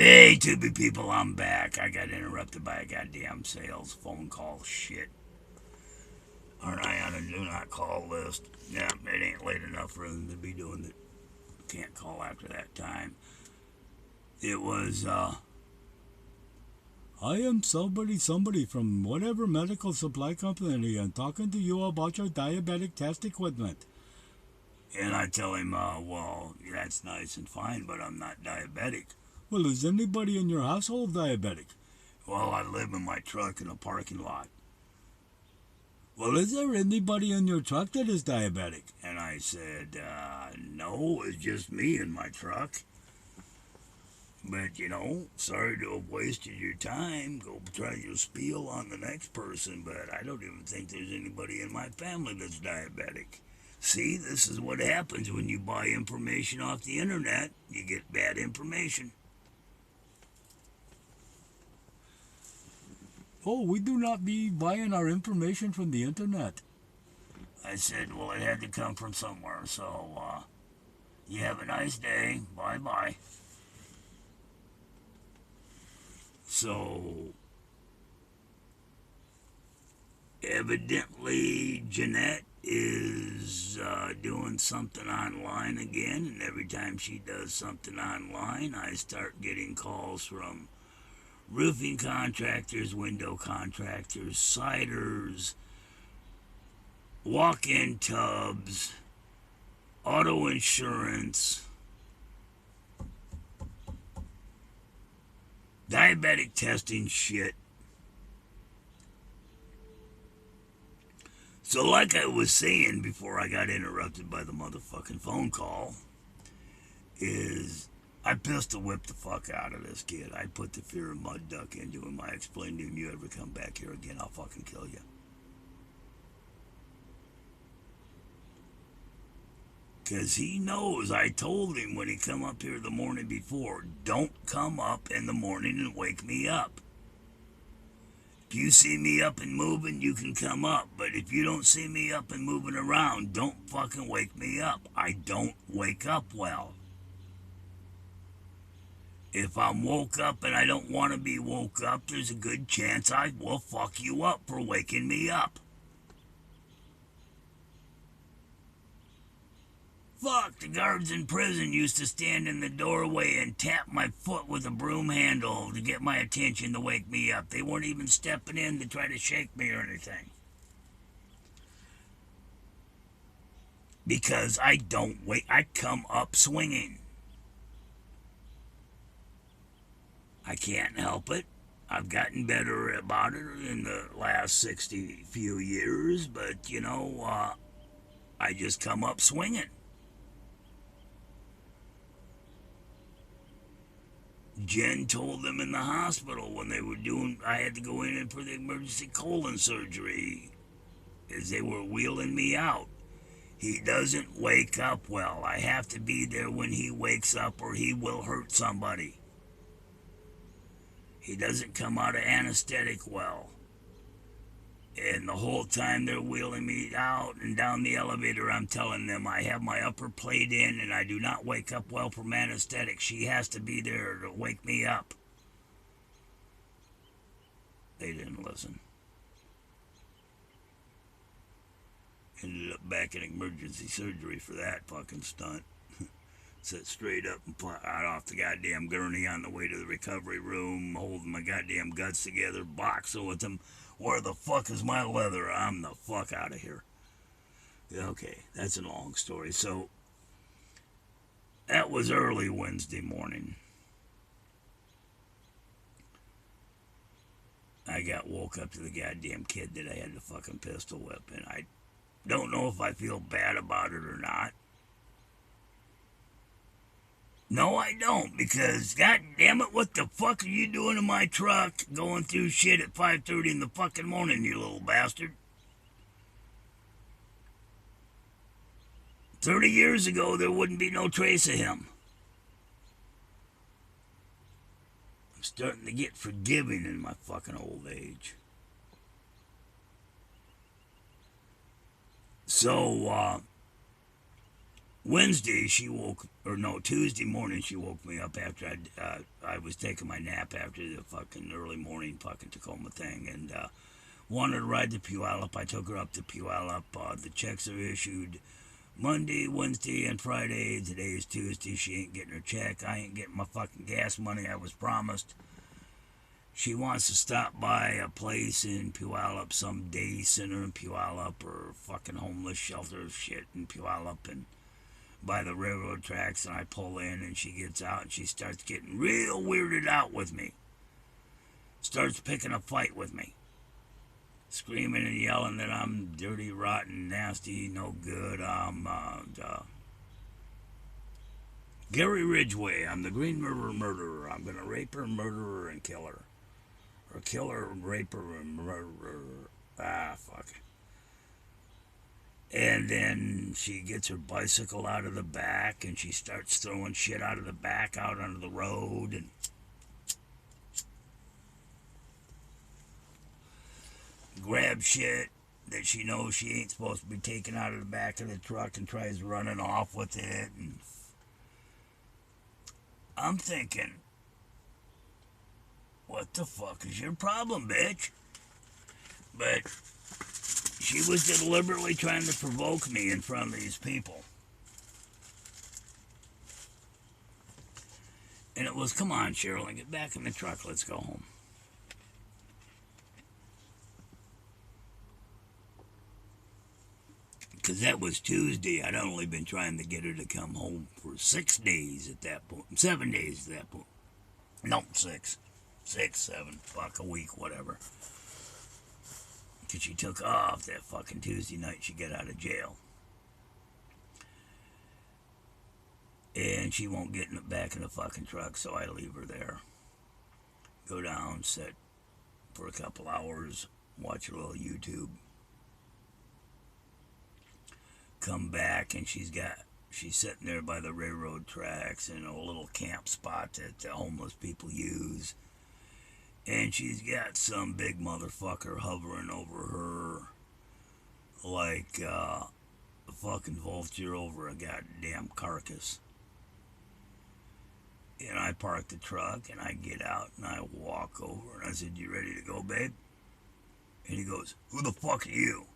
Hey, Tubi people, I'm back. I got interrupted by a goddamn sales phone call. Shit. Aren't I on a do not call list? Yeah, it ain't late enough for them to be doing it. Can't call after that time. It was, I am somebody from whatever medical supply company and talking to you about your diabetic test equipment. And I tell him, well, that's nice and fine, but I'm not diabetic. Well, is anybody in your household diabetic? Well, I live in my truck in a parking lot. Well, is there anybody in your truck that is diabetic? And I said, no, it's just me in my truck. But, sorry to have wasted your time. Go try your spiel on the next person, but I don't even think there's anybody in my family that's diabetic. See, this is what happens when you buy information off the internet. You get bad information. Oh, we do not be buying our information from the internet. I said, well, it had to come from somewhere, so, you have a nice day. Bye-bye. So, evidently, Jeanette is doing something online again, and every time she does something online, I start getting calls from roofing contractors, window contractors, siders, walk-in tubs, auto insurance, diabetic testing shit. So like I was saying before I got interrupted by the motherfucking phone call, is I pistol whipped the fuck out of this kid. I put the fear of mud duck into him. I explained to him, you ever come back here again, I'll fucking kill you. Because he knows I told him when he come up here the morning before, don't come up in the morning and wake me up. If you see me up and moving, you can come up. But if you don't see me up and moving around, don't fucking wake me up. I don't wake up well. If I'm woke up and I don't want to be woke up, there's a good chance I will fuck you up for waking me up. Fuck, the guards in prison used to stand in the doorway and tap my foot with a broom handle to get my attention to wake me up. They weren't even stepping in to try to shake me or anything. Because I don't wait, I come up swinging. I can't help it. I've gotten better about it in the last 60 few years, but, I just come up swinging. Jen told them in the hospital when they were I had to go in for the emergency colon surgery as they were wheeling me out. He doesn't wake up well. I have to be there when he wakes up or he will hurt somebody. He doesn't come out of anesthetic well. And the whole time they're wheeling me out and down the elevator, I'm telling them I have my upper plate in and I do not wake up well from anesthetic. She has to be there to wake me up. They didn't listen. Ended up back in emergency surgery for that fucking stunt. Sat straight up and out off the goddamn gurney on the way to the recovery room, holding my goddamn guts together, boxing with them. Where the fuck is my leather? I'm the fuck out of here. Okay, that's a long story. So, that was early Wednesday morning. I got woke up to the goddamn kid that I had to fucking pistol whip, and I don't know if I feel bad about it or not. No, I don't, because god damn it, what the fuck are you doing in my truck going through shit at 5:30 in the fucking morning, you little bastard? 30 years ago, there wouldn't be no trace of him. I'm starting to get forgiving in my fucking old age. So, Wednesday she woke, or no, Tuesday morning she woke me up after I was taking my nap after the fucking early morning fucking Tacoma thing, and wanted to ride to Puyallup. I took her up to Puyallup. The checks are issued Monday, Wednesday, and Friday. Today is Tuesday. She ain't getting her check. I ain't getting my fucking gas money I was promised. She wants to stop by a place in Puyallup, some day center in Puyallup, or fucking homeless shelter shit in Puyallup, and by the railroad tracks. And I pull in, and she gets out, and she starts getting real weirded out with me. Starts picking a fight with me, screaming and yelling that I'm dirty, rotten, nasty, no good. I'm Gary Ridgway. I'm the Green River murderer. I'm gonna rape her, murder her, and kill her. Or kill her, rape her, and murder her. Ah, fuck. And then she gets her bicycle out of the back, and she starts throwing shit out of the back out onto the road, and grabs shit that she knows she ain't supposed to be taking out of the back of the truck and tries running off with it. And I'm thinking, what the fuck is your problem, bitch? But she was deliberately trying to provoke me in front of these people. And it was, come on, Cheryl, get back in the truck. Let's go home. Because that was Tuesday. I'd only been trying to get her to come home for 6 days at that point. 7 days at that point. No, 6. 6, 7, fuck, a week, whatever. Because she took off that fucking Tuesday night she got out of jail. And she won't get in the back of the fucking truck, so I leave her there. Go down, sit for a couple hours, watch a little YouTube. Come back, and she's sitting there by the railroad tracks in a little camp spot that the homeless people use. And she's got some big motherfucker hovering over her like a fucking vulture over a goddamn carcass. And I park the truck, and I get out, and I walk over, and I said, "You ready to go, babe?" And he goes, "Who the fuck are you?"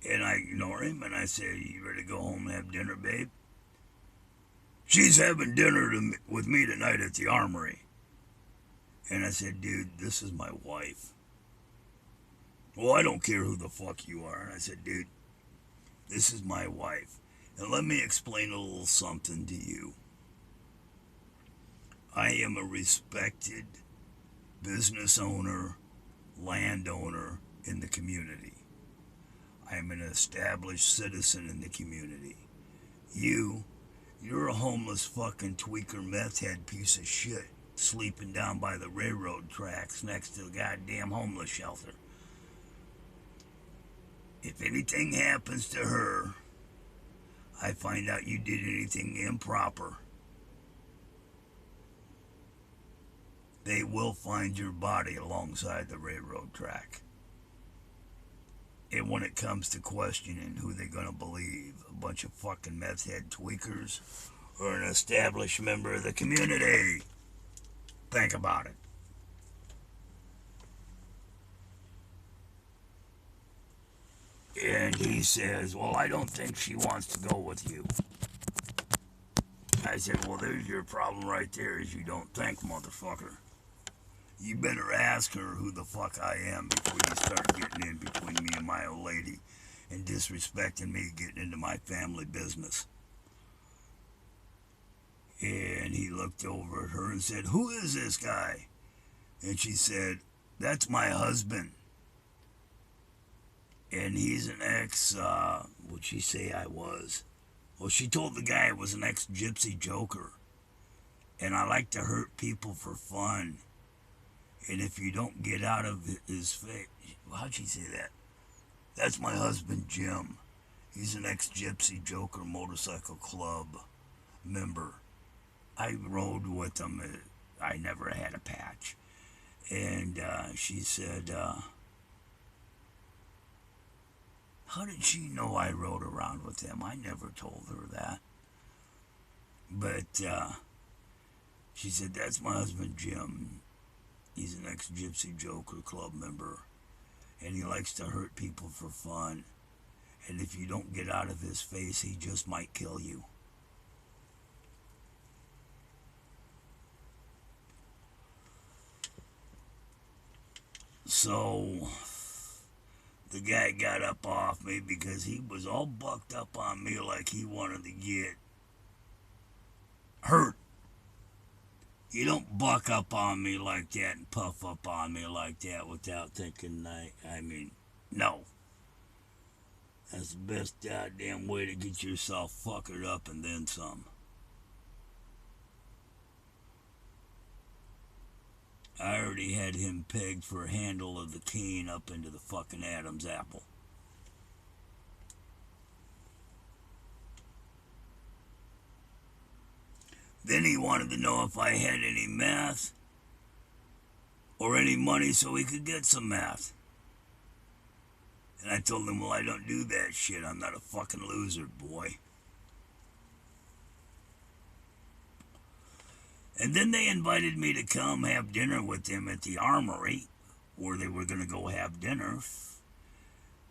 And I ignore him, and I say, "You ready to go home and have dinner, babe?" "She's having dinner with me tonight at the Armory." And I said, "Dude, this is my wife." "Well, I don't care who the fuck you are." And I said, "Dude, this is my wife. And let me explain a little something to you. I am a respected business owner, landowner in the community. I am an established citizen in the community. You're a homeless fucking tweaker meth head piece of shit sleeping down by the railroad tracks next to the goddamn homeless shelter. If anything happens to her, I find out you did anything improper, they will find your body alongside the railroad track. And when it comes to questioning who they're going to believe, a bunch of fucking meth head tweakers or an established member of the community, think about it." And he says, "Well, I don't think she wants to go with you." I said, "Well, there's your problem right there, is you don't think, motherfucker. You better ask her who the fuck I am before you start getting in between me and my old lady and disrespecting me, getting into my family business." And he looked over at her and said, "Who is this guy?" And she said, "That's my husband. And he's an what'd she say I was? Well, she told the guy I was an ex-gypsy joker. And I like to hurt people for fun. And if you don't get out of his face..." How'd she say that? "That's my husband, Jim. He's an ex-gypsy joker motorcycle club member. I rode with him. I never had a patch." And she said, How did she know I rode around with him? I never told her that. But she said, that's my husband, Jim. He's an ex-Gypsy Joker Club member, and he likes to hurt people for fun. And if you don't get out of his face, he just might kill you. So the guy got up off me because he was all bucked up on me like he wanted to get hurt. You don't buck up on me like that and puff up on me like that without thinking, no. That's the best goddamn way to get yourself fuckered up and then some. I already had him pegged for a handle of the cane up into the fucking Adam's apple. Then he wanted to know if I had any meth or any money so he could get some meth. And I told him, well, I don't do that shit. I'm not a fucking loser, boy. And then they invited me to come have dinner with them at the Armory, where they were going to go have dinner.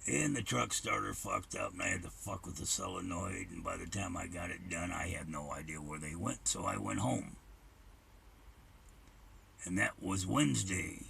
And the truck starter fucked up, and I had to fuck with the solenoid. And by the time I got it done, I had no idea where they went, so I went home. And that was Wednesday.